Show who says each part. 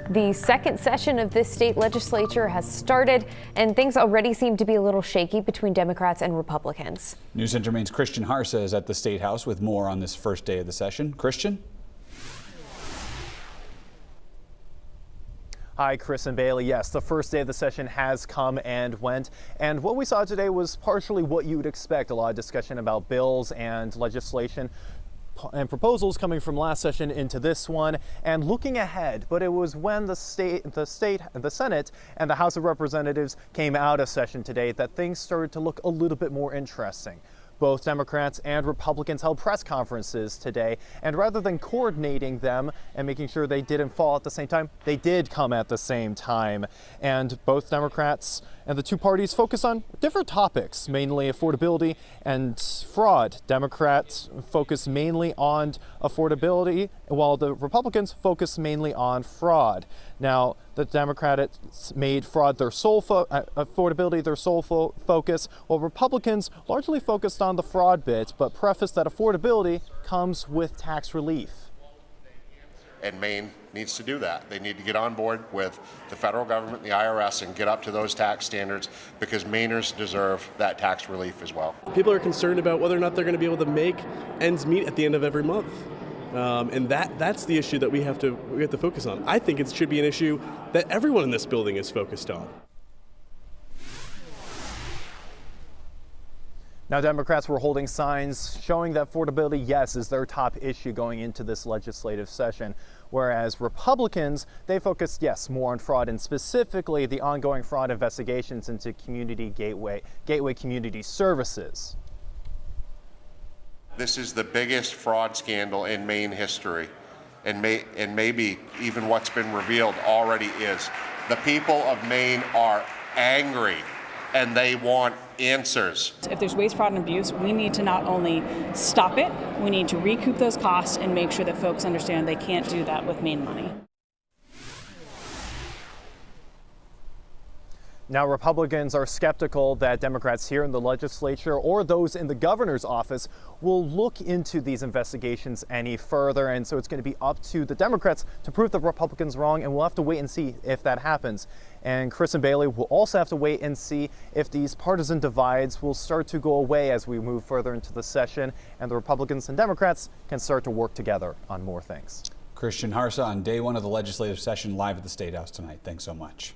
Speaker 1: The second session of this state legislature has started, and things already seem to be a little shaky between Democrats and Republicans.
Speaker 2: News Center Maine's Christian Harsa is at the State House with more on this first day of the session. Christian?
Speaker 3: Hi, Chris and Bailey. Yes, the first day of the session has come and went, and what we saw today was partially what you would expect. A lot of discussion about bills and legislation and proposals coming from last session into this one and looking ahead. But it was when the Senate and the House of Representatives came out of session today that things started to look a little bit more interesting. Both Democrats and Republicans held press conferences today, and rather than coordinating them and making sure they didn't fall at the same time, they did come at the same time. And both Democrats and the two parties focus on different topics, mainly affordability and fraud. Democrats focus mainly on affordability, while the Republicans focus mainly on fraud. Now, the Democrats made fraud their sole affordability their sole focus, while Republicans largely focused on the fraud bit, but prefaced that affordability comes with tax relief.
Speaker 4: And Maine needs to do that. They need to get on board with the federal government, the IRS, and get up to those tax standards, because Mainers deserve that tax relief as well.
Speaker 5: People are concerned about whether or not they're going to be able to make ends meet at the end of every month. And that's the issue that we have to focus on. I think it should be an issue that everyone in this building is focused on.
Speaker 3: Now, Democrats were holding signs showing that affordability, yes, is their top issue going into this legislative session, whereas Republicans, they focused, yes, more on fraud, and specifically the ongoing fraud investigations into Gateway Community Services.
Speaker 4: This is the biggest fraud scandal in Maine history, and maybe even what's been revealed already is. The people of Maine are angry, and they want answers.
Speaker 6: If there's waste, fraud, and abuse, we need to not only stop it, we need to recoup those costs and make sure that folks understand they can't do that with Maine money.
Speaker 3: Now, Republicans are skeptical that Democrats here in the legislature or those in the governor's office will look into these investigations any further. And so it's going to be up to the Democrats to prove the Republicans wrong. And we'll have to wait and see if that happens. And Chris and Bailey will also have to wait and see if these partisan divides will start to go away as we move further into the session and the Republicans and Democrats can start to work together on more things.
Speaker 2: Christian Harsa on day one of the legislative session live at the State House tonight. Thanks so much.